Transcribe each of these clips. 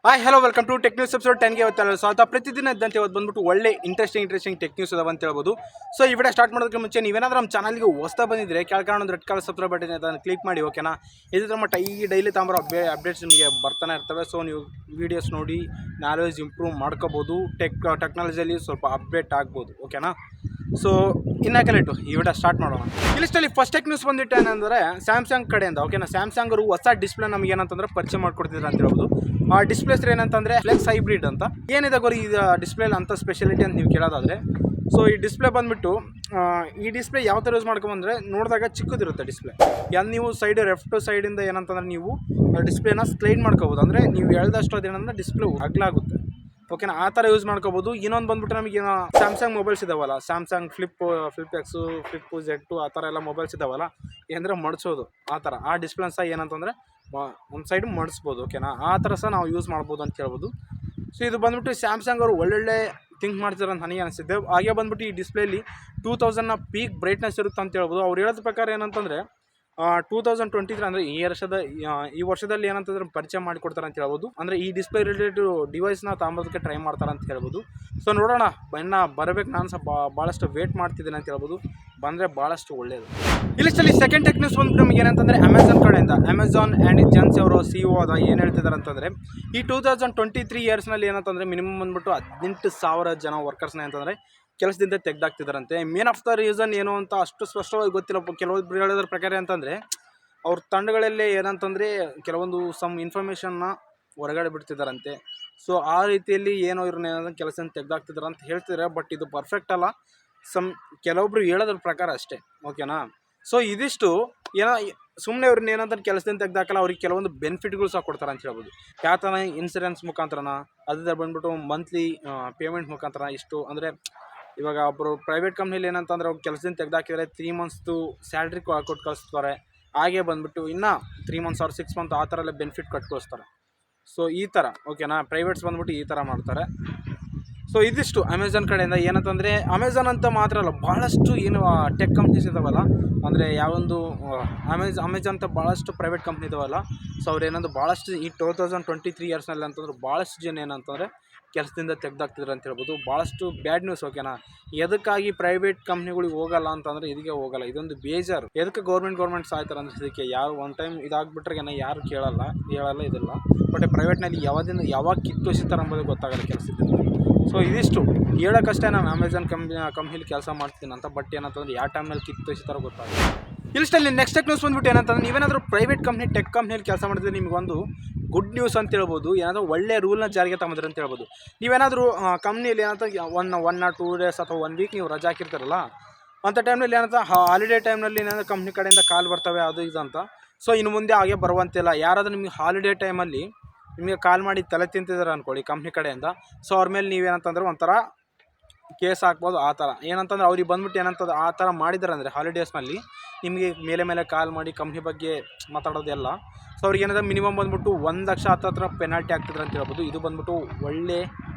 Hi hello welcome to tech news episode 10ಗೆ ಇವತ್ತು ಸ್ವಾಗತ. ಪ್ರತಿದಿನ ಇದ್ದಂತೆ ಇವತ್ತು ಬಂದ್ಬಿಟ್ಟು ಒಳ್ಳೆ ಇಂಟ್ರೆಸ್ಟಿಂಗ್ ಟೆಕ್ ನ್ಯೂಸ್ ಅದಾವ ಅಂತ ಹೇಳ್ಬೋದು. ಸೊ ಈ ವಿಡಿಯೋ ಸ್ಟಾರ್ಟ್ ಮಾಡೋದಕ್ಕೆ ಮುಂಚೆ ನೀವೇನಾದ್ರೂ ನಮ್ಮ ಚಾನಲ್ಗೆ ಹೊಸ್ತಾ ಬಂದಿದ್ರೆ ಕೆಳಗಡೆ ಒಂದು ರೆಡ್ ಕಲರ್ ಸಬ್ಸ್ಕ್ರೈಬ್ ಬಟನ್ ಅದನ್ನು ಕ್ಲಿಕ್ ಮಾಡಿ, ಓಕೆನಾ. ಇದ್ರ ಮಟ್ಟ ಈ ಡೈಲಿ ತಾಂಬರೋ ಅಪ್ಡೇಟ್ಸ್ ನಿಮಗೆ ಬರ್ತಾನೆ ಇರ್ತವೆ. ಸೊ ನೀವು ವೀಡಿಯೋಸ್ ನೋಡಿ ನಾಲೆಜ್ ಇಂಪ್ರೂವ್ ಮಾಡ್ಕೋಬೋದು, ಟೆಕ್ನಾಲಜಿಯಲ್ಲಿ ಸ್ವಲ್ಪ ಅಪ್ಡೇಟ್ ಆಗ್ಬೋದು, ಓಕೆನಾ. ಸೊ ಇನ್ನೂ ಈ ವಿಡಿಯೋ ಸ್ಟಾರ್ಟ್ ಮಾಡೋಣ. ಇಲ್ಲಿಷ್ಟಲ್ಲಿ ಫಸ್ಟ್ ಟೆಕ್ ನ್ಯೂಸ್ ಬಂದಿಟ್ಟು ಏನಂದರೆ ಸ್ಯಾಮ್ಸಂಗ್ ಕಡೆಯಿಂದ, ಓಕೆನಾ. ಸ್ಯಾಮ್ಸಂಗ್ ಅವರು ಹೊಸ ಡಿಸ್ಪ್ಲೇ ನಮಗೆ ಏನಂತಂದ್ರೆ ಪರಿಚಯ ಮಾಡ್ಕೊಡ್ತಿದ್ರು ಅಂತ ಹೇಳ್ಬೋದು. ಆ ಡಿಸ್ಪ್ಲೇ ಹೆಸರು ಏನಂತಂದರೆ ಫ್ಲೆಕ್ಸ್ ಹೈಬ್ರಿಡ್ ಅಂತ. ಏನಿದೆ ಗೊರಿ ಈ ಡಿಸ್ಪ್ಲೇಲಿ ಅಂತ ಸ್ಪೆಷಾಲಿಟಿ ಅಂತ ನೀವು ಕೇಳೋದಾದರೆ, ಸೊ ಈ ಡಿಸ್ಪ್ಲೇ ಬಂದುಬಿಟ್ಟು ಈ ಡಿಸ್ಪ್ಲೇ ಯಾವ ಥರ ಯೂಸ್ ಮಾಡ್ಕೊಂಬಂದರೆ ನೋಡಿದಾಗ ಚಿಕ್ಕದಿರುತ್ತೆ ಡಿಸ್ಪ್ಲೇ. ನೀವು ಲೆಫ್ಟ್ ಸೈಡಿಂದ ಏನಂತಂದ್ರೆ ನೀವು ಡಿಸ್ಪ್ಲೇನ ಸ್ಲೈಡ್ ಮಾಡ್ಕೋಬೋದು. ಅಂದರೆ ನೀವು ಎಳ್ದಷ್ಟು ಅದೇನಂದ್ರೆ ಡಿಸ್ಪ್ಲೇ ಅಗಲಾಗುತ್ತೆ, ಓಕೆನಾ. ಆ ಥರ ಯೂಸ್ ಮಾಡ್ಕೋಬೋದು. ಇನ್ನೊಂದು ಬಂದ್ಬಿಟ್ಟು ನಮಗೆ ಸ್ಯಾಮ್ಸಂಗ್ ಮೊಬೈಲ್ಸ್ ಇದಾವಲ್ಲ, Samsung flip X, flip Z2 ಆ ಥರ ಎಲ್ಲ ಮೊಬೈಲ್ಸ್ ಇದಾವಲ್ಲ, ಏನಂದರೆ ಮಡಿಸೋದು ಆ ಥರ. ಆ ಡಿಸ್ಪ್ಲೇನ ಸಹ ಏನಂತಂದರೆ ಒಂದು ಸೈಡ್ ಮಡಿಸ್ಬೋದು, ಓಕೆನಾ. ಆ ಥರ ಸಹ ನಾವು ಯೂಸ್ ಮಾಡ್ಬೋದು ಅಂತ ಹೇಳ್ಬೋದು. ಸೊ ಇದು ಬಂದ್ಬಿಟ್ಟು ಸ್ಯಾಮ್ಸಂಗ್ ಅವರು ಒಳ್ಳೊಳ್ಳೆ ಥಿಂಕ್ ಮಾಡ್ತಾರೆ ಅಂತ ನನಗೆ ಅನಿಸಿದ್ದೆ. ಹಾಗೆ ಬಂದ್ಬಿಟ್ಟು ಈ ಡಿಸ್ಪ್ಲೇಲಿ 2000 ಪೀಕ್ ಬ್ರೈಟ್ನೆಸ್ ಇರುತ್ತೆ ಅಂತ ಹೇಳ್ಬೋದು. ಅವ್ರು ಹೇಳೋದ ಪ್ರಕಾರ ಏನಂತಂದರೆ 2023 ಅಂದರೆ ಈ ವರ್ಷದಲ್ಲಿ ಏನಂತಂದ್ರೆ ಪರಿಚಯ ಮಾಡಿಕೊಡ್ತಾರೆ ಅಂತ ಹೇಳ್ಬೋದು. ಅಂದರೆ ಈ ಡಿಸ್ಪ್ಲೇ ರಿಲೇಟೆಡ್ ಡಿವೈಸ್ನ ತಗೊಂಬೋದಕ್ಕೆ ಟ್ರೈ ಮಾಡ್ತಾರೆ ಅಂತ ಹೇಳ್ಬೋದು. ಸೊ ನೋಡೋಣ, ಬರಬೇಕು. ನಾನು ಸಹ ಭಾಳಷ್ಟು ವೇಟ್ ಮಾಡ್ತಿದ್ದೀನಿ ಅಂತ ಹೇಳ್ಬೋದು. ಬಂದರೆ ಭಾಳಷ್ಟು ಒಳ್ಳೆಯದು. ಇಲ್ಲಿಷ್ಟಲ್ಲಿ ಸೆಕೆಂಡ್ ಟೆಕ್ ನ್ಯೂಸ್ ಬಂದ್ಬಿಟ್ಟು ನಮಗೆ ಏನಂತಂದರೆ ಅಮೆಝಾನ್ ಕಡೆಯಿಂದ, ಅಮೆಝಾನ್ ಆ್ಯಂಡ್ ಜನ್ಸಿ ಅವರು CEO ಅದ ಏನು ಹೇಳ್ತಿದ್ದಾರೆ ಅಂತಂದರೆ, ಈ 2023 ಇಯರ್ಸ್ನಲ್ಲಿ ಏನಂತಂದರೆ ಮಿನಿಮಮ್ ಬಂದ್ಬಿಟ್ಟು 18,000 ಜನ ವರ್ಕರ್ಸ್ನ ಅಂತಂದರೆ ಕೆಲಸದಿಂದ ತೆಗೆದಾಕ್ತಿದ್ದಾರಂತೆ. ಮೇನ್ ಆಫ್ ದ ರೀಸನ್ ಏನು ಅಂತ ಅಷ್ಟು ಸ್ಪಷ್ಟವಾಗಿ ಗೊತ್ತಿಲ್ಲ. ಕೆಲವೊಬ್ರು ಹೇಳೋದ್ರ ಪ್ರಕಾರ ಅಂತಂದರೆ ಅವ್ರ ತಂಡಗಳಲ್ಲೇ ಏನಂತಂದರೆ ಕೆಲವೊಂದು ಇನ್ಫಾರ್ಮೇಷನ್ನ ಹೊರಗಡೆ ಬಿಡ್ತಿದ್ದಾರಂತೆ. ಸೊ ಆ ರೀತಿಯಲ್ಲಿ ಏನೋ ಇವ್ರನ್ನ ಏನಾದ್ರು ಕೆಲಸದಿಂದ ತೆಗೆದಾಕ್ತಿದ್ದಾರೆ ಅಂತ ಹೇಳ್ತಿದ್ದಾರೆ. ಬಟ್ ಇದು ಪರ್ಫೆಕ್ಟ್ ಅಲ್ಲ, ಕೆಲವೊಬ್ರು ಹೇಳೋದ್ರ ಪ್ರಕಾರ ಅಷ್ಟೇ, ಓಕೆನಾ. ಸೊ ಇದಿಷ್ಟು ಏನೋ ಸುಮ್ಮನೆ ಅವ್ರನ್ನ ಏನಂತ ಕೆಲಸದಿಂದ ತೆಗೆದಾಕಲ್ಲ, ಅವ್ರಿಗೆ ಕೆಲವೊಂದು ಬೆನಿಫಿಟ್ಗಳು ಸಹ ಕೊಡ್ತಾರೆ ಅಂತ ಹೇಳ್ಬೋದು. ಯಾವ ಥರ ಇನ್ಸೂರೆನ್ಸ್ ಮುಖಾಂತರನ, ಅದೇ ಬಂದ್ಬಿಟ್ಟು ಮಂತ್ಲಿ ಪೇಮೆಂಟ್ ಮುಖಾಂತರ ಇಷ್ಟು. ಅಂದರೆ ಇವಾಗ ಒಬ್ಬರು ಪ್ರೈವೇಟ್ ಕಂಪ್ನಿಲಿ ಏನಂತಂದ್ರೆ ಅವ್ರು ಕೆಲಸದಿಂದ ತೆಗೆದಾಕಿದರೆ 3 ಮಂತ್ಸ್ದು ಸ್ಯಾಲ್ರಿ ಕೊಟ್ಟು ಕಳಿಸ್ತಾರೆ. ಹಾಗೆ ಬಂದುಬಿಟ್ಟು ಇನ್ನೂ 3 ಮಂತ್ಸ್ ಆರ್ 6 ಮಂತ್ ಆ ಥರ ಎಲ್ಲ ಬೆನಿಫಿಟ್ ಕಟ್ಕೊಳಿಸ್ತಾರೆ. ಸೊ ಈ ಥರ, ಓಕೆನಾ. ಪ್ರೈವೇಟ್ಸ್ ಬಂದ್ಬಿಟ್ಟು ಈ ಥರ ಮಾಡ್ತಾರೆ. ಸೊ ಇದಿಷ್ಟು ಅಮೆಝಾನ್ ಕಡೆಯಿಂದ. ಏನಂತಂದರೆ ಅಮೆಝಾನ್ ಅಂತ ಮಾತ್ರ ಅಲ್ಲ, ಭಾಳಷ್ಟು ಏನು ಟೆಕ್ ಕಂಪ್ನೀಸ್ ಇದಾವಲ್ಲ, ಅಂದರೆ ಯಾವೊಂದು ಅಮೆಝಾನ್ ಅಂತ ಭಾಳಷ್ಟು ಪ್ರೈವೇಟ್ ಕಂಪ್ನಿ ಇದಾವಲ್ಲ. ಸೊ ಅವ್ರು ಏನಂದ್ರೆ ಭಾಳಷ್ಟು ಈ 2023 ಇಯರ್ಸ್ನಲ್ಲಿ ಅಂತಂದ್ರೆ ಭಾಳಷ್ಟು ಜನ ಏನಂತಂದರೆ ಕೆಲಸದಿಂದ ತೆಗೆದಾಕ್ತಿದ್ರು ಅಂತ ಹೇಳ್ಬೋದು. ಭಾಳಷ್ಟು ಬ್ಯಾಡ್ ನ್ಯೂಸ್, ಓಕೆನಾ. ಎದಕ್ಕಾಗಿ ಪ್ರೈವೇಟ್ ಕಂಪ್ನಿಗಳಿಗೆ ಹೋಗಲ್ಲ ಅಂತಂದರೆ ಇದಕ್ಕೆ ಹೋಗಲ್ಲ, ಇದೊಂದು ಬೇಜಾರು. ಎದಕ್ಕೆ ಗೌರ್ಮೆಂಟ್ ಸಾಯ್ತಾರೆ ಅಂದರೆ ಇದಕ್ಕೆ ಯಾರು ಒನ್ ಟೈಮ್ ಇದಾಗ್ಬಿಟ್ರೆ ಯಾರು ಹೇಳಲ್ಲ ಇದಿಲ್ಲ. ಬಟ್ ಪ್ರೈವೇಟ್ನಲ್ಲಿ ಯಾವಾಗ ಕಿತ್ತೋಸಿತಾರೆ ಅಂಬೋದು ಗೊತ್ತಾಗಲ್ಲ ಕೆಲಸದಿಂದ. ಸೊ ಇದಿಷ್ಟು ಹೇಳೋಕ್ಕಷ್ಟೇ ನಾನು ಅಮೆಝಾನ್ ಕಂಪ್ನಿಲಿ ಕೆಲಸ ಮಾಡ್ತೀನಿ ಅಂತ. ಬಟ್ ಏನಂತಂದ್ರೆ ಯಾವ ಟೈಮ್ನಲ್ಲಿ ಕಿತ್ತೋಸಿತಾರೋ ಗೊತ್ತಾಗಲ್ಲ. ಇಲ್ಲಿಷ್ಟಲ್ಲಿ ನೆಕ್ಸ್ಟ್ ಟೆಕ್ ನ್ಯೂಸ್ ಬಂದ್ಬಿಟ್ಟು ಏನಂತಂದ್ರೆ, ನೀವೇನಾದರೂ ಪ್ರೈವೇಟ್ ಕಂಪ್ನಿ ಟೆಕ್ ಕಂಪ್ನಿಯಲ್ಲಿ ಕೆಲಸ ಮಾಡಿದ್ರೆ ನಿಮಗೊಂದು ಗುಡ್ ನ್ಯೂಸ್ ಅಂತ ಹೇಳ್ಬೋದು. ಏನಾದರೂ ಒಳ್ಳೆ ರೂಲ್ನ ಜಾರಿಗೆ ತಗೊಂಡ್ರೆ ಅಂತ ಹೇಳ್ಬೋದು. ನೀವೇನಾದರೂ ಕಂಪ್ನಿಯಲ್ಲಿ ಏನಂತ ಒನ್ ಆರ್ 2 ಡೇಸ್ ಅಥವಾ 1 ವೀಕ್ ನೀವು ರಜೆ ಹಾಕಿರ್ತಾರಲ್ಲ, ಅಂಥ ಟೈಮ್ನಲ್ಲಿ ಏನಂತ ಹಾಲಿಡೇ ಟೈಮ್ನಲ್ಲಿ ಏನಾದರೂ ಕಂಪ್ನಿ ಕಡೆಯಿಂದ ಕಾಲ್ ಬರ್ತವೆ ಅದು ಇದು ಅಂತ. ಸೊ ಇನ್ನು ಮುಂದೆ ಹಾಗೆ ಬರುವಂತಿಲ್ಲ. ಯಾರಾದರೂ ನಿಮಗೆ ಹಾಲಿಡೇ ಟೈಮಲ್ಲಿ ನಿಮಗೆ ಕಾಲ್ ಮಾಡಿ ತಲೆ ತಿಂತಿದ್ದಾರೆ ಅಂದ್ಕೊಳ್ಳಿ ಕಂಪ್ನಿ ಕಡೆಯಿಂದ, ಸೊ ಅವ್ರ ಮೇಲೆ ನೀವೇನಂತಂದ್ರೆ ಒಂಥರ ಕೇಸ್ ಹಾಕ್ಬೋದು. ಆ ಥರ ಏನಂತಂದ್ರೆ ಅವ್ರಿಗೆ ಬಂದ್ಬಿಟ್ಟು ಏನಂತಂದ್ರೆ ಆ ಥರ ಮಾಡಿದ್ದಾರೆ ಅಂದರೆ ಹಾಲಿಡೇಸ್ನಲ್ಲಿ ನಿಮಗೆ ಮೇಲೆ ಕಾಲ್ ಮಾಡಿ ಕಂಪ್ನಿ ಬಗ್ಗೆ ಮಾತಾಡೋದೆಲ್ಲ. ಸೊ ಅವ್ರಿಗೆ ಏನಂದ್ರೆ ಮಿನಿಮಮ್ ಬಂದ್ಬಿಟ್ಟು 1 ಲಕ್ಷ ಹತ್ರ ಪೆನಾಲ್ಟಿ ಆಗ್ತಿದ್ರು ಅಂತ ಹೇಳ್ಬೋದು. ಇದು ಬಂದ್ಬಿಟ್ಟು ಒಳ್ಳೆ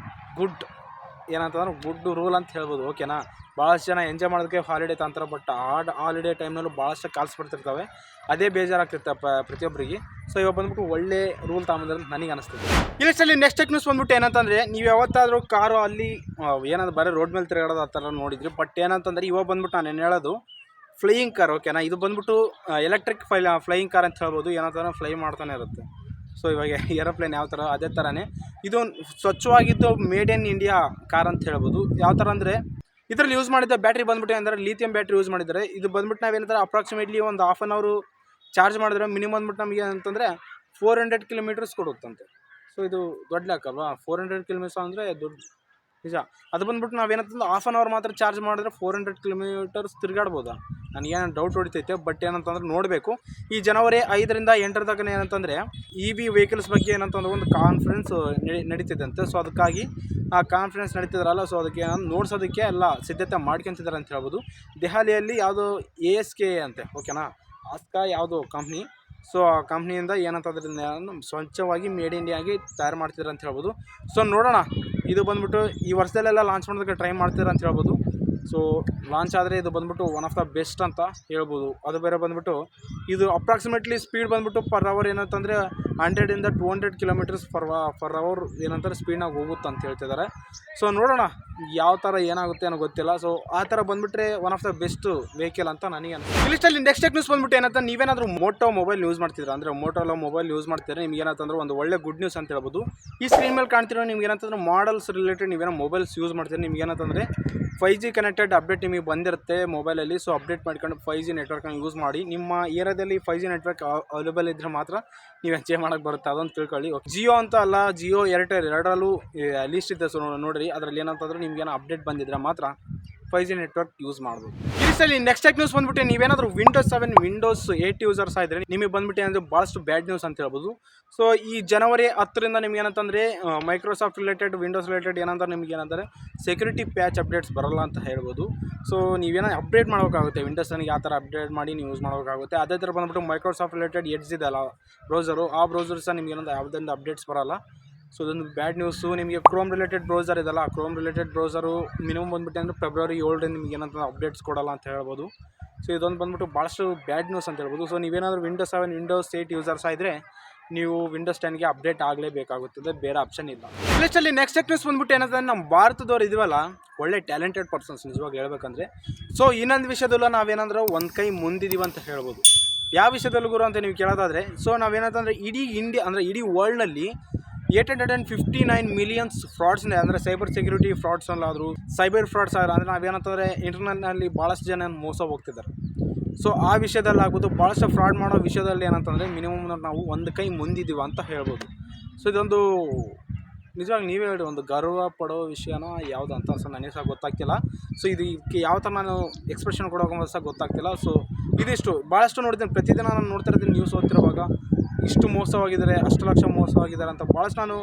ಗುಡ್ ಏನಂತಂದ್ರೆ ಗುಡ್ ರೂಲ್ ಅಂತ ಹೇಳ್ಬೋದು, ಓಕೆನಾ. ಭಾಳಷ್ಟು ಜನ ಎಂಜಾಯ್ ಮಾಡೋದಕ್ಕೆ ಹಾಲಿಡೇ ತಂತಾರೆ. ಬಟ್ ಹಾಲಿಡೇ ಟೈಮ್ನಲ್ಲೂ ಭಾಳಷ್ಟು ಕಾಲ್ಸ್ ಬರ್ತಿರ್ತವೆ, ಅದೇ ಬೇಜಾರಾಗ್ತಿರ್ತಾರೆ ಪ್ರತಿಯೊಬ್ಬರಿಗೆ. ಸೊ ಇವಾಗ ಬಂದ್ಬಿಟ್ಟು ಒಳ್ಳೆ ರೂಲ್ ತಗೊಂಡ್ರೆ ಅಂತ ನನಗೆ ಅನಿಸ್ತದೆ. ಇಲ್ಲಿಷ್ಟಲ್ಲಿ ನೆಕ್ಸ್ಟ್ ಟೆಕ್ ನ್ಯೂಸ್ ಬಂದ್ಬಿಟ್ಟು ಏನಂತಂದರೆ, ನೀವು ಯಾವತ್ತಾದರೂ ಕಾರು ಅಲ್ಲಿ ಏನಾದ್ರು ಬರೀ ರೋಡ್ ಮೇಲೆ ತಿರುಗಾಡೋದು ಆ ಥರ ನೋಡಿದ್ರಿ. ಬಟ್ ಏನಂತಂದರೆ ಇವಾಗ ಬಂದ್ಬಿಟ್ಟು ನಾನು ಹೇಳೋದು ಫ್ಲೈಯಿಂಗ್ ಕಾರ್, ಓಕೆನಾ. ಇದು ಬಂದ್ಬಿಟ್ಟು ಎಲೆಕ್ಟ್ರಿಕ್ ಫ್ಲೈಯಿಂಗ್ ಕಾರ್ ಅಂತ ಹೇಳ್ಬೋದು. ಏನಂತಂದ್ರೆ ಫ್ಲೈ ಮಾಡ್ತಾನೆ ಇರುತ್ತೆ. ಸೊ ಇವಾಗ ಏರೋಪ್ಲೇನ್ ಯಾವ ಥರ ಅದೇ ಥರನೇ ಇದು ಸ್ವಚ್ಛವಾಗಿದ್ದು ಮೇಡ್ ಇನ್ ಇಂಡಿಯಾ ಕಾರ್ ಅಂತ ಹೇಳ್ಬೋದು. ಯಾವ ಥರ ಅಂದರೆ ಇದರಲ್ಲಿ ಯೂಸ್ ಮಾಡಿದ ಬ್ಯಾಟ್ರಿ ಬಂದ್ಬಿಟ್ಟು ಅಂದರೆ ಲಿಥಿಯಂ ಬ್ಯಾಟ್ರಿ ಯೂಸ್ ಮಾಡಿದ್ದಾರೆ. ಇದು ಬಂದ್ಬಿಟ್ಟು ನಾವೇನಂದ್ರೆ ಅಪ್ರಾಕ್ಸಿಮೇಟ್ಲಿ ಒಂದು ಹಾಫ್ ಆನ್ ಅವರು ಚಾರ್ಜ್ ಮಾಡಿದ್ರೆ ಮಿನಿಮಮ್ ಬಂದ್ಬಿಟ್ಟು ನಮಗೆ ಅಂತಂದರೆ 400 ಕಿಲೋಮೀಟರ್ಸ್ ಕೊಡುತ್ತಂತೆ. ಸೊ ಇದು ದೊಡ್ಡ ಲೆಕ್ಕಲ್ವಾ, 400 ಕಿಲೋಮೀಟರ್ಸ್ ಅಂದರೆ ದೊಡ್ಡ ನಿಜ. ಅದು ಬಂದ್ಬಿಟ್ಟು ನಾವೇನಂತಂದ್ರೆ ಹಾಫ್ ಆನ್ ಅವರ್ ಮಾತ್ರ ಚಾರ್ಜ್ ಮಾಡಿದ್ರೆ 400 ಕಿಲೋಮೀಟರ್ಸ್ ತಿರುಗಾಡ್ಬೋದಾ, ನನಗೇನು ಡೌಟ್ ಹೊಡಿತೈತೆ. ಬಟ್ ಏನಂತಂದ್ರೆ ನೋಡಬೇಕು. ಈ ಜನವರಿ 5ರಿಂದ 8 ತನಕ ಏನಂತಂದರೆ EV ವೆಹಿಕಲ್ಸ್ ಬಗ್ಗೆ ಏನಂತಂದ್ರೆ ಒಂದು ಕಾನ್ಫರೆನ್ಸ್ ನಡೀತಿದ್ದಂತೆ. ಸೊ ಅದಕ್ಕಾಗಿ ಆ ಕಾನ್ಫರೆನ್ಸ್ ನಡೀತಿದ್ರಲ್ಲ, ಸೊ ಅದಕ್ಕೆ ನೋಡ್ಸೋದಕ್ಕೆ ಎಲ್ಲ ಸಿದ್ಧತೆ ಮಾಡ್ಕೊತಿದ್ದಾರೆ ಅಂತ ಹೇಳ್ಬೋದು. ದೆಹಲಿಯಲ್ಲಿ ಯಾವುದೋ ASK ಅಂತೆ, ಓಕೆನಾ. ಆಸ್ಕಾ ಯಾವುದೋ ಕಂಪ್ನಿ. ಸೊ ಆ ಕಂಪ್ನಿಯಿಂದ ಏನಂತಂದ್ರೆ ಸ್ವಚ್ಛವಾಗಿ ಮೇಡ್ ಇಂಡಿಯಾಗಿ ತಯಾರು ಮಾಡ್ತಿದ್ದಾರೆ ಅಂತ ಹೇಳ್ಬೋದು. ಸೊ ನೋಡೋಣ, ಇದು ಬಂದ್ಬಿಟ್ಟು ಈ ವರ್ಷದಲ್ಲೆಲ್ಲ ಲಾಂಚ್ ಮಾಡೋದಕ್ಕೆ ಟ್ರೈ ಮಾಡ್ತಿದ್ದಾರೆ ಅಂತ ಹೇಳ್ಬೋದು. ಸೊ ಲಾಂಚ್ ಆದರೆ ಇದು ಬಂದ್ಬಿಟ್ಟು ಒನ್ ಆಫ್ ದ ಬೆಸ್ಟ್ ಅಂತ ಹೇಳ್ಬೋದು. ಅದು ಬೇರೆ ಬಂದ್ಬಿಟ್ಟು ಇದು ಅಪ್ರಾಕ್ಸಿಮೇಟ್ಲಿ ಸ್ಪೀಡ್ ಬಂದ್ಬಿಟ್ಟು ಪರ್ ಅವರ್ ಏನಂತಂದರೆ 100ಇಂದ 200 ಕಿಲೋಮೀಟರ್ಸ್ ಪರ್ ಅವರ್ ಏನಂತಾರೆ ಸ್ಪೀಡ್ನಾಗ ಹೋಗುತ್ತೆ ಅಂತ ಹೇಳ್ತಿದ್ದಾರೆ. ಸೊ ನೋಡೋಣ ಯಾವ ಥರ ಏನಾಗುತ್ತೆ ಅನ್ನೋ ಗೊತ್ತಿಲ್ಲ. ಸೊ ಆ ಥರ ಬಂದುಬಿಟ್ರೆ one of the best vehicle ಅಂತ ನನಗೆ ಅನಿಸುತ್ತೆ. ಇಲ್ಲಿಷ್ಟಲ್ಲಿ ನೆಕ್ಸ್ಟ್ ನ್ಯೂಸ್ ಬಂದ್ಬಿಟ್ಟು ಏನಂತ ನೀವೇನಾದರೂ ಮೋಟೋ ಮೊಬೈಲ್ ಯೂಸ್ ಮಾಡ್ತಿದ್ರೆ ಅಂದರೆ ಮೋಟೋಲೋ ಮೊಬೈಲ್ ಯೂಸ್ ಮಾಡ್ತಿದ್ರೆ ನಿಮ್ಗೆ ಏನಂತಂದ್ರೆ ಒಂದು ಒಳ್ಳೆ ಗುಡ್ ನ್ಯೂಸ್ ಅಂತ ಹೇಳ್ಬೋದು. ಈ ಸ್ಕ್ರೀನ್ ಮೇಲೆ ಕಾಣ್ತಿರೋ ನಿಮ್ಗೆ ಏನಂತಂದ್ರೆ ಮಾಡಲ್ಸ್ ರಿಲೇಟೆಡ್ ನೀವೇನೋ ಮೊಬೈಲ್ಸ್ ಯೂಸ್ ಮಾಡ್ತೀರಿ, ನಿಮ್ಗೆ ಏನಂತಂದರೆ 5G ಕನೆಕ್ಟೆಡ್ ಅಪ್ಡೇಟ್ ನಿಮಗೆ ಬಂದಿರುತ್ತೆ ಮೊಬೈಲಲ್ಲಿ. ಸೊ ಅಪ್ಡೇಟ್ ಮಾಡ್ಕೊಂಡು 5G ನೆಟ್ವರ್ಕ್ನ ಯೂಸ್ ಮಾಡಿ. ನಿಮ್ಮ ಏರಿಯಾದಲ್ಲಿ 5G ನೆಟ್ವರ್ಕ್ ಅವೈಲೇಬಲ್ ಇದ್ದರೆ ಮಾತ್ರ ನೀವು ಎಂಜಾಯ್ ಮಾಡೋಕ್ಕೆ ಬರುತ್ತೆ, ಅದೊಂದು ತಿಳ್ಕೊಳ್ಳಿ. ಜಿಯೋ ಅಂತ ಅಲ್ಲ, ಜಿಯೋ ಏರ್ಟೆಲ್ ಎರಡರಲ್ಲೂ ಲೀಸ್ಟ್ ಇದೆ. ಸೊ ನೋಡಿರಿ ಅದರಲ್ಲಿ ಏನಂತಂದ್ರೆ ನಿಮ್ಗೇನೋ ಅಪ್ಡೇಟ್ ಬಂದಿದ್ರೆ ಮಾತ್ರ 5G ನೆಟ್ವರ್ಕ್ ಯೂಸ್ ಮಾಡ್ಬೋದು. ಈ ನೆಕ್ಸ್ಟ್ ನ್ಯೂಸ್ ಬಂದ್ಬಿಟ್ಟು ನೀವೇನಾದರೂ Windows 7 Windows 8 ಯೂಸರ್ಸ್ ಆಗಿದ್ರೆ ನಿಮಗೆ ಬಂದ್ಬಿಟ್ಟು ಏನಂದರೆ ಭಾಳಷ್ಟು ಬ್ಯಾಡ್ ನ್ಯೂಸ್ ಅಂತ ಹೇಳ್ಬೋದು. ಸೊ ಈ ಜನವರಿ 10ರಿಂದ ನಿಮ್ಗೆ ಏನಂತಂದರೆ ಮೈಕ್ರೋಸಾಫ್ಟ್ ರಿಲೇಟೆಡ್ ವಿಂಡೋಸ್ ರಿಲೇಟೆಡ್ ಏನಂತಾರೆ ನಿಮ್ಗೆ ಏನಂದರೆ ಸೆಕ್ಯೂರಿಟಿ ಪ್ಯಾಚ್ ಅಪ್ಡೇಟ್ಸ್ ಬರೋಲ್ಲ ಅಂತ ಹೇಳ್ಬೋದು. ಸೊ ನೀವೇನೋ ಅಪ್ಡೇಟ್ ಮಾಡಬೇಕಾಗುತ್ತೆ ವಿಂಡೋಸ್ನಿಗೆ, ಯಾವ ಥರ ಅಪ್ಡೇಟ್ ಮಾಡಿ ನೀವು ಯೂಸ್ ಮಾಡಬೇಕಾಗುತ್ತೆ. ಅದೇ ಥರ ಬಂದ್ಬಿಟ್ಟು ಮೈಕ್ರೋಸಾಫ್ಟ್ ರಿಲೇಟೆಡ್ ಎಡ್ಜ್ ಇದೆಲ್ಲ ಬ್ರೌಸರು, ಆ ಬ್ರೌಸರ್ ಸಹ ನಿಮ್ಗೆ ಏನಂದ್ರೆ ಯಾವುದೊಂದು ಅಪ್ಡೇಟ್ಸ್ ಬರೋಲ್ಲ. ಸೊ ಇದೊಂದು ಬ್ಯಾಡ್ ನ್ಯೂಸು. ನಿಮಗೆ ಕ್ರೋಮ್ ರಿಲೇಟೆಡ್ ಬ್ರೌಸರ್ ಇದೆಲ್ಲ, ಕ್ರೋಮ್ ರಿಲೇಟೆಡ್ ಬ್ರೌಸರು ಮಿನಿಮಮ್ ಬಂದ್ಬಿಟ್ಟು ಅಂದರೆ ಫೆಬ್ರವರಿ 7 ನಿಮ್ಗೆ ಏನಂತ ಅಪ್ಡೇಟ್ಸ್ ಕೊಡೋಲ್ಲ ಅಂತ ಹೇಳ್ಬೋದು. ಸೊ ಇದೊಂದು ಬಂದ್ಬಿಟ್ಟು ಭಾಳಷ್ಟು ಬ್ಯಾಡ್ ನ್ಯೂಸ್ ಅಂತ ಹೇಳ್ಬೋದು. ಸೊ ನೀವೇನಾದರೂ Windows 7 Windows 8 ಯೂಸರ್ಸ್ ಆಗಿದ್ರೆ ನೀವು Windows 10ಗೆ ಅಪ್ಡೇಟ್ ಆಗಲೇಬೇಕಾಗುತ್ತದೆ, ಬೇರೆ ಆಪ್ಷನ್ ಇಲ್ಲ. ಲಿಸ್ಟಲ್ಲಿ ನೆಕ್ಸ್ಟ್ ನ್ಯೂಸ್ ಬಂದ್ಬಿಟ್ಟು ಏನಂತಂದ್ರೆ ನಮ್ಮ ಭಾರತದವ್ರು ಇದೀವಲ್ಲ ಒಳ್ಳೆ ಟ್ಯಾಲೆಂಟೆಡ್ ಪರ್ಸನ್ಸ್ ನಿಜವಾಗಿ ಹೇಳ್ಬೇಕಂದ್ರೆ. ಸೊ ಇನ್ನೊಂದು ವಿಷಯದಲ್ಲ ನಾವೇನಂದ್ರೆ ಒಂದು ಕೈ ಮುಂದಿದ್ದೀವಿ ಅಂತ ಹೇಳ್ಬೋದು. ಯಾವ ವಿಷಯದಲ್ಲೂ ಗುರು ಅಂತ ನೀವು ಕೇಳೋದಾದರೆ, ಸೊ ನಾವೇನಂತಂದರೆ ಇಡೀ ಇಂಡಿಯಾ ಅಂದರೆ ಇಡೀ ವರ್ಲ್ಡ್ನಲ್ಲಿ 859 ಮಿಲಿಯನ್ಸ್ ಫ್ರಾಡ್ಸ್ ಅಂದರೆ ಸೈಬರ್ ಸೆಕ್ಯೂರಿಟಿ ಫ್ರಾಡ್ಸ್ ಅಲ್ಲಾದರೂ ಸೈಬರ್ ಫ್ರಾಡ್ಸ್ ಅಂದರೆ ನಾವೇನಂತಂದರೆ ಇಂಟರ್ನೆಟ್ನಲ್ಲಿ ಭಾಳಷ್ಟು ಜನ ಮೋಸ ಹೋಗ್ತಿದ್ದಾರೆ. ಸೊ ಆ ವಿಷಯದಲ್ಲಿ ಆಗ್ಬೋದು, ಭಾಳಷ್ಟು ಫ್ರಾಡ್ ಮಾಡೋ ವಿಷಯದಲ್ಲಿ ಏನಂತಂದರೆ ಮಿನಿಮಮ್ ನಾವು ಒಂದು ಕೈ ಮುಂದಿದ್ದೀವಿ ಅಂತ ಹೇಳ್ಬೋದು. ಸೊ ಇದೊಂದು ನಿಜವಾಗಿ ನೀವೇ ಹೇಳಿ ಒಂದು ಗರ್ವ ಪಡೋ ವಿಷಯನ ಯಾವುದು ಅಂತ ಸೊ ನನಗೆ ಸಹ ಗೊತ್ತಾಗ್ತಿಲ್ಲ. ಸೊ ಇದಕ್ಕೆ ಯಾವ ಥರ ನಾನು ಎಕ್ಸ್ಪ್ರೆಷನ್ ಕೊಡೋಕೆ ಸಹ ಗೊತ್ತಾಗ್ತಿಲ್ಲ. ಸೊ ಇದಿಷ್ಟು ಭಾಳಷ್ಟು ನೋಡ್ತೀನಿ, ಪ್ರತಿದಿನ ನಾನು ನೋಡ್ತಾ ಇರ್ತೀನಿ ನ್ಯೂಸ್ ಓದ್ತಿರುವಾಗ ಇಷ್ಟು ಮೋಸವಾಗಿದ್ದಾರೆ, ಅಷ್ಟು ಲಕ್ಷ ಮೋಸವಾಗಿದ್ದಾರೆ ಅಂತ ಭಾಳಷ್ಟು. ನಾನು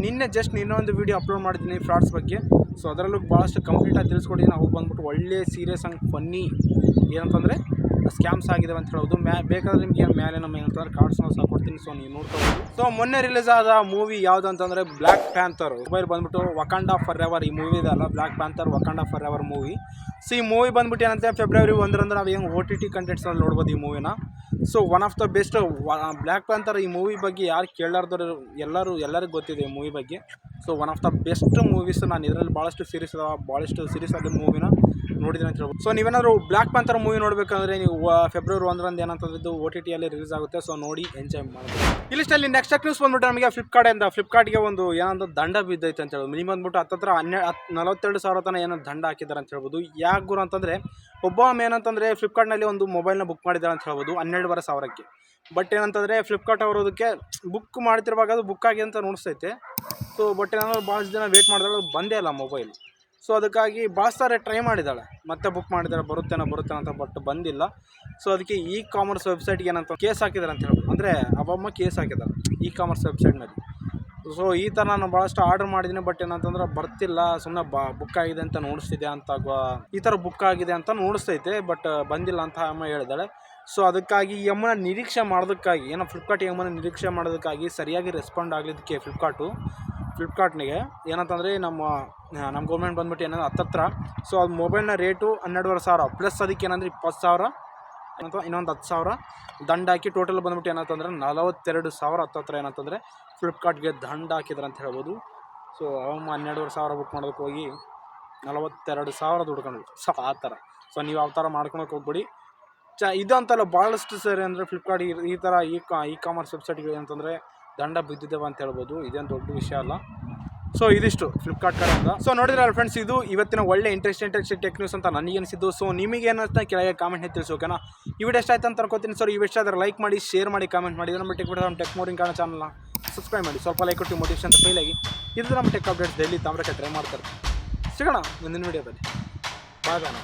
ನಿನ್ನೆ ಜಸ್ಟ್ ಒಂದು ವೀಡಿಯೋ ಅಪ್ಲೋಡ್ ಮಾಡಿದ್ದೀನಿ ಫ್ರಾಡ್ಸ್ ಬಗ್ಗೆ. ಸೊ ಅದರಲ್ಲೂ ಭಾಳಷ್ಟು ಕಂಪ್ಲೀಟಾಗಿ ತಿಳಿಸ್ಕೊಟ್ಟಿದ್ದೀನಿ. ನಾವು ಬಂದ್ಬಿಟ್ಟು ಒಳ್ಳೆ ಸೀರಿಯಸ್ ಆಗಿ ಫನ್ನಿ ಏನಂತಂದರೆ ಸ್ಕ್ಯಾಮ್ಸ್ ಆಗಿದ್ದಾವೆ ಅಂತ ಹೇಳೋದು. ಬೇಕಾದ್ರೆ ನಿಮಗೆ ಮೇಲೆ ನಮ್ಮ ಏನಂತಂದ್ರೆ ಕಾರ್ಡ್ಸ್ನ ಸಹ ಕೊಡ್ತೀನಿ, ಸೊ ನೀವು ನೋಡ್ಕೋಬೋದು. ಸೊ ಮೊನ್ನೆ ರಿಲೀಸ್ ಆದ ಮೂವಿ ಯಾವುದು ಅಂತಂದರೆ ಬ್ಲ್ಯಾಕ್ ಪ್ಯಾಂಥರ್. ಮೊಬೈಲ್ ಬಂದ್ಬಿಟ್ಟು ವಕಾಂಡಾ ಫಾರ್ ಎವರ್, ಈ ಮೂವಿ ಇದೆಲ್ಲ Black Panther Wakanda Forever movie. So ಈ ಮೂವಿ ಬಂದ್ಬಿಟ್ಟು ಏನಂತೆ ಫೆಬ್ರವರಿ 1ರಂದು ನಾವು ಹೆಂಗೆ OTT ಕಂಟೆಂಟ್ಸ್ನಲ್ಲಿ ನೋಡ್ಬೋದು ಈ ಮೂವಿನ. So one of the best Black Panther. ಈ ಮೂವಿ ಬಗ್ಗೆ ಯಾರು ಕೇಳಾರ್ದವ್ರು ಎಲ್ಲರಿಗೂ ಗೊತ್ತಿದೆ ಈ ಮೂವಿ ಬಗ್ಗೆ. So one of the best movies. ನಾನು ಇದರಲ್ಲಿ ಭಾಳಷ್ಟು ಸೀರೀಸ್ ಆದ ಮೂವಿನ ನೋಡಿದ್ದೀನಿ ಅಂತ ಹೇಳ್ಬೋದು. ಸೊ ನೀವೇನಾದ್ರು ಬ್ಲ್ಯಾಕ್ ಪ್ಯಾಂಥರ್ ಮೂವಿ ನೋಡಬೇಕಂದ್ರೆ ನೀವು ಫೆಬ್ರವರಿ 1ರಂದು ಏನಂತಂದ್ರೆ OTTಯಲ್ಲಿ ರಿಲೀಸ್ ಆಗುತ್ತೆ. ಸೊ ನೋಡಿ ಎಂಜಾಯ್ ಮಾಡ್ಬೋದು. ಇಲ್ಲಿಷ್ಟಲ್ಲಿ ನೆಕ್ಸ್ಟ್ ನ್ಯೂಸ್ ಬಂದ್ಬಿಟ್ಟು ನಮಗೆ ಫ್ಲಿಪ್ಕಾರ್ಟ್ಗೆ ಒಂದು ಏನಂತ ದಂಡ ಬಿದ್ದೈತೆ ಅಂತ ಹೇಳೋದು. ಮಿನಿಮಮ್ ಬಂದ್ಬಿಟ್ಟು ಹತ್ತಿರ 42,000 ತನಕ ಏನೋ ದಂಡ ಹಾಕಿದ್ದಾರೆ ಅಂತ ಹೇಳ್ಬೋದು. ಯಾಕೆ ಗುರು ಅಂತಂದರೆ ಒಬ್ಬ ಏನಂತಂದರೆ ಫ್ಲಿಪ್ಕಾರ್ಟ್ನಲ್ಲಿ ಒಂದು ಮೊಬೈಲ್ನ ಬುಕ್ ಮಾಡಿದ್ದಾರೆ ಅಂತ ಹೇಳ್ಬೋದು 12,500ಕ್ಕೆ. ಬಟ್ ಏನಂತಂದರೆ ಫ್ಲಿಪ್ಕಾರ್ಟ್ ಅವರು ಅದಕ್ಕೆ ಬುಕ್ ಮಾಡ್ತಿರುವಾಗ ಅದು ಬುಕ್ ಆಗಿ ಅಂತ ನೋಡಿಸ್ತೈತೆ. ಸೊ ಬಟ್ ಏನಾದರೂ ಭಾಳಷ್ಟು ಜನ ವೇಟ್ ಮಾಡಿದ್ರೆ ಅದು ಬಂದೇ ಇಲ್ಲ ಮೊಬೈಲ್. ಸೊ ಅದಕ್ಕಾಗಿ ಭಾಳ ಟ್ರೈ ಮಾಡಿದ್ದಾಳೆ, ಮತ್ತೆ ಬುಕ್ ಮಾಡಿದ್ದಾರೆ ಬರುತ್ತೇನೋ ಅಂತ, ಬಟ್ ಬಂದಿಲ್ಲ. ಸೊ ಅದಕ್ಕೆ ಕಾಮರ್ಸ್ ವೆಬ್ಸೈಟ್ಗೆ ಏನಂತ ಕೇಸ್ ಹಾಕಿದ್ದಾರೆ ಅಂತ ಹೇಳ್ಬೋದು. ಅಂದರೆ ಅಬ್ಬಮ್ಮ ಕೇಸ್ ಹಾಕಿದ್ದಾರೆ ಕಾಮರ್ಸ್ ವೆಬ್ಸೈಟ್ನಲ್ಲಿ. ಸೊ ಈ ಥರ ನಾನು ಭಾಳಷ್ಟು ಆರ್ಡ್ರ್ ಮಾಡಿದ್ದೀನಿ, ಬಟ್ ಏನಂತಂದ್ರೆ ಬರ್ತಿಲ್ಲ, ಸುಮ್ಮನೆ ಬುಕ್ ಆಗಿದೆ ಅಂತ ನೋಡಿಸ್ತಿದೆ ಅಂತ, ಈ ಥರ ಬುಕ್ ಆಗಿದೆ ಅಂತ ನೋಡಿಸ್ತೈತೆ, ಬಟ್ ಬಂದಿಲ್ಲ ಅಂತ ಅಮ್ಮ ಹೇಳಿದಾಳೆ. ಸೊ ಅದಕ್ಕಾಗಿ ಈ ಅಮ್ಮನ ನಿರೀಕ್ಷೆ ಮಾಡೋದಕ್ಕಾಗಿ ಫ್ಲಿಪ್ಕಾರ್ಟ್ ಈ ಅಮ್ಮನ ನಿರೀಕ್ಷೆ ಮಾಡೋದಕ್ಕಾಗಿ ಸರಿಯಾಗಿ ರೆಸ್ಪಾಂಡ್ ಆಗಲಿದ್ದಕ್ಕೆ ಫ್ಲಿಪ್ಕಾರ್ಟ್ನಿಗೆ ಏನಂತಂದರೆ ನಮ್ಮ ಗೌರ್ಮೆಂಟ್ ಬಂದ್ಬಿಟ್ಟು ಏನಂದ್ರೆ ಹತ್ತತ್ರ. ಸೊ ಅದು ಮೊಬೈಲ್ನ ರೇಟು 12,500 ಪ್ಲಸ್ ಅದಕ್ಕೆ ಏನಂದರೆ 20,000 ಏನಂತ ಇನ್ನೊಂದು 10,000 ದಂಡ ಹಾಕಿ ಟೋಟಲ್ ಬಂದ್ಬಿಟ್ಟು ಏನಂತಂದರೆ 42,000 ಹತ್ತತ್ರ ಏನಂತಂದರೆ ಫ್ಲಿಪ್ಕಾರ್ಟ್ಗೆ ದಂಡ ಹಾಕಿದ್ರು ಅಂತ ಹೇಳ್ಬೋದು. ಸೊ ಅವಮ್ಮ 12,500 ಬುಕ್ ಮಾಡೋದಕ್ಕೆ ಹೋಗಿ 42,000 ದುಡ್ಕೊಂಡು. ಸೊ ಆ ಥರ. ಸೊ ನೀವು ಯಾವ ಥರ ಮಾಡ್ಕೊಳಕ್ಕೆ ಹೋಗ್ಬೇಡಿ. ಇದು ಅಂತಲ್ಲ ಭಾಳಷ್ಟು ಸರಿ ಅಂದರೆ ಫ್ಲಿಪ್ಕಾರ್ಟ್ ಈ ಥರ ಈ ಕಾಮರ್ಸ್ ವೆಬ್ಸೈಟ್ಗೆ ಅಂತಂದರೆ ದಂಡ ಬಿದ್ದಿದ್ದೇವೆ ಅಂತ ಹೇಳ್ಬೋದು. ಇದೇನು ದೊಡ್ಡ ವಿಷಯ ಅಲ್ಲ. ಸೊ ಇದಿಷ್ಟು ಫ್ಲಿಪ್ಕಾರ್ಟ್ ಕಡೆಯಿಂದ. ಸೊ ನೋಡಿದ್ರಲ್ಲ ಫ್ರೆಂಡ್ಸ್, ಇದು ಇವತ್ತಿನ ಒಳ್ಳೆ ಇಂಟ್ರೆಸ್ಟಿಂಗ್ ಟೆಕ್ ನ್ಯೂಸ್ ಅಂತ ನನಗೆ ಅನಿಸಿದ್ದು. ಸೊ ನಿಮಗೆ ಏನಂತ ಕೆಳಗೆ ಕಾಮೆಂಟ್ ತಿಳಿಸಿ, ಓಕೆನಾ? ಈ ವಿಡಿಯೋ ಎಷ್ಟಾಯ್ತು ಅಂತ ಅನ್ಕೋತೀನಿ. ಸರ್ ಈ ವಿಡಿಯೋ ಆದರೆ ಲೈಕ್ ಮಾಡಿ, ಶೇರ್ ಮಾಡಿ, ಕಾಮೆಂಟ್ ಮಾಡಿ. ನಮ್ಮ ಟೆಕ್ ಮೋರಿಂಗ್ ಕಾಣೋ ಚಾನಲ್ನ ಸಬ್ಸ್ಕ್ರೈಬ್ ಮಾಡಿ. ಸ್ವಲ್ಪ ಲೈಕ್ ಕೊಟ್ಟು ಮೋಟಿವೇಶನ್ ಅಂತ ಫೈಲ್ ಆಗಿ ಇದು ನಮ್ಮ ಟೆಕ್ ಅಪ್ಡೇಟ್ಸ್ ಡೈಲಿ ತಾಮ್ರಕ್ಕೆ ಟ್ರೈ ಮಾಡ್ತಾರೆ. ಸಿಗೋಣ ಮುಂದಿನ ವಿಡಿಯೋದಲ್ಲಿ. ಬಾಯ್ ಬಾಯ್.